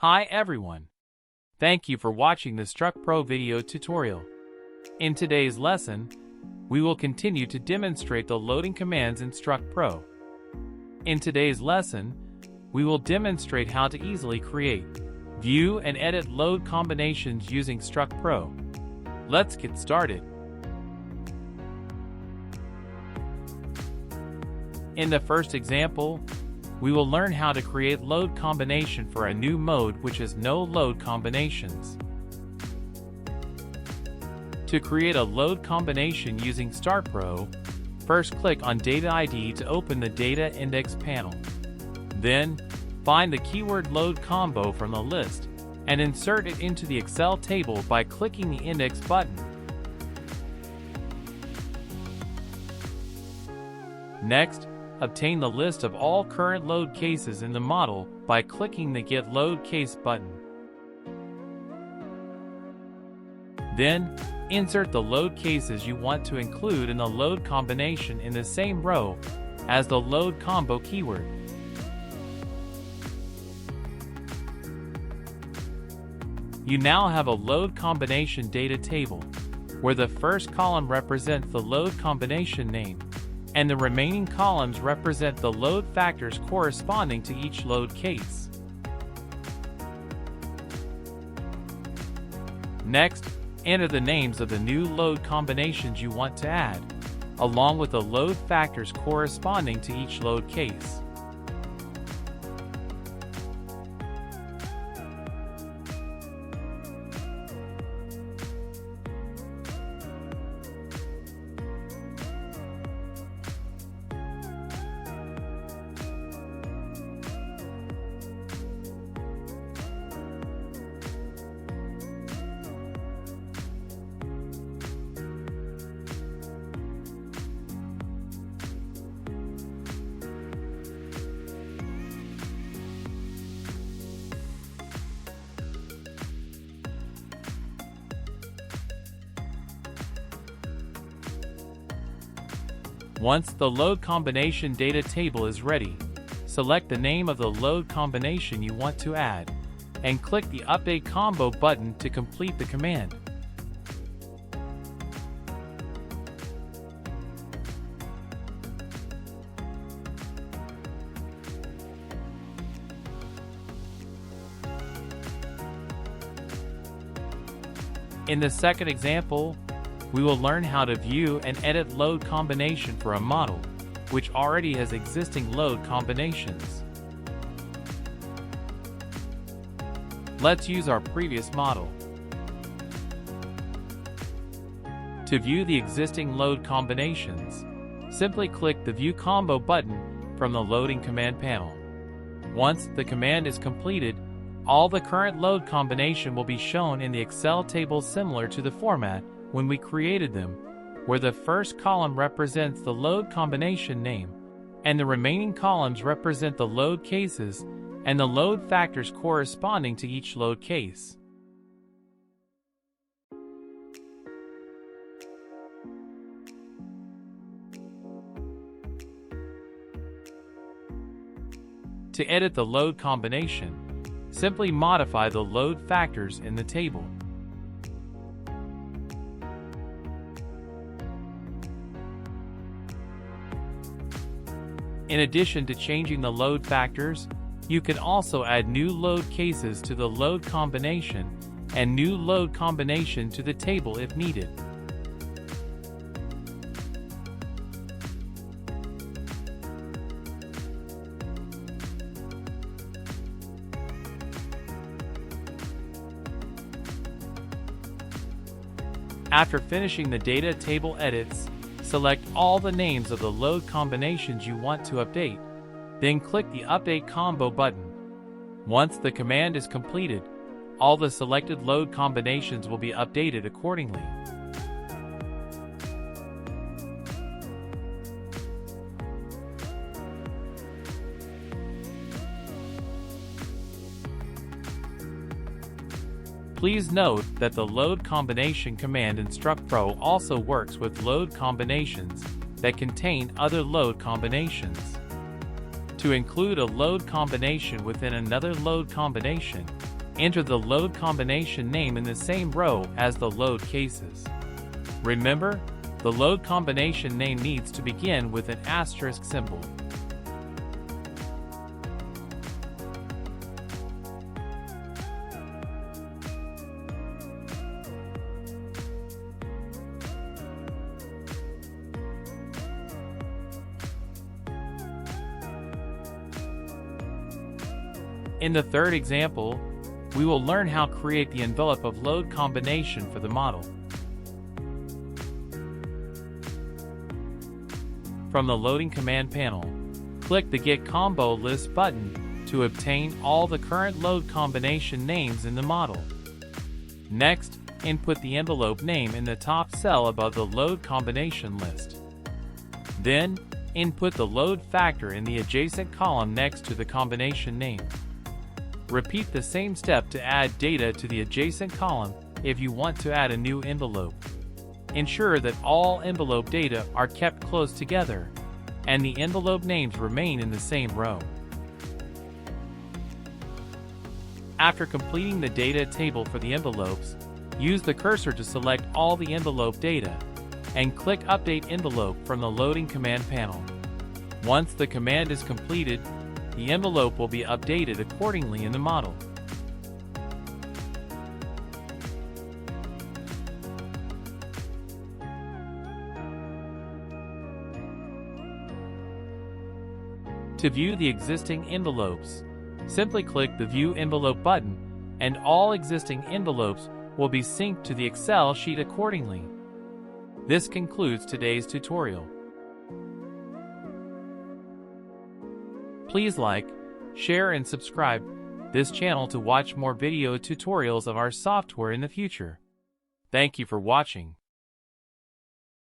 Hi everyone! Thank you for watching the StructPro video tutorial. In today's lesson, we will continue to demonstrate the loading commands in StructPro. In today's lesson, we will demonstrate how to easily create, view, and edit load combinations using StructPro. Let's get started. In the first example, we will learn how to create load combination for a new mode which has no load combinations. To create a load combination using StructPro, first click on Data ID to open the Data Index panel. Then, find the keyword Load Combo from the list and insert it into the Excel table by clicking the Index button. Next, obtain the list of all current load cases in the model by clicking the Get Load Case button. Then, insert the load cases you want to include in the load combination in the same row as the load combo keyword. You now have a load combination data table, where the first column represents the load combination name, and the remaining columns represent the load factors corresponding to each load case. Next, enter the names of the new load combinations you want to add, along with the load factors corresponding to each load case. Once the load combination data table is ready, select the name of the load combination you want to add, and click the Update Combo button to complete the command. In the second example, we will learn how to view and edit load combination for a model, which already has existing load combinations. Let's use our previous model. To view the existing load combinations, simply click the View Combo button from the Loading Command panel. Once the command is completed, all the current load combination will be shown in the Excel table similar to the format when we created them, where the first column represents the load combination name, and the remaining columns represent the load cases and the load factors corresponding to each load case. To edit the load combination, simply modify the load factors in the table. In addition to changing the load factors, you can also add new load cases to the load combination and new load combination to the table if needed. After finishing the data table edits, select all the names of the load combinations you want to update, then click the Update Combo button. Once the command is completed, all the selected load combinations will be updated accordingly. Please note that the load combination command in StructPro also works with load combinations that contain other load combinations. To include a load combination within another load combination, enter the load combination name in the same row as the load cases. Remember, the load combination name needs to begin with an asterisk symbol. In the third example, we will learn how to create the envelope of load combination for the model. From the loading command panel, click the Get Combo List button to obtain all the current load combination names in the model. Next, input the envelope name in the top cell above the load combination list. Then, input the load factor in the adjacent column next to the combination name. Repeat the same step to add data to the adjacent column if you want to add a new envelope. Ensure that all envelope data are kept close together, and the envelope names remain in the same row. After completing the data table for the envelopes, use the cursor to select all the envelope data, and click Update Envelope from the loading command panel. Once the command is completed, the envelope will be updated accordingly in the model. To view the existing envelopes, simply click the View Envelope button, and all existing envelopes will be synced to the Excel sheet accordingly. This concludes today's tutorial. Please like, share and subscribe this channel to watch more video tutorials of our software in the future. Thank you for watching.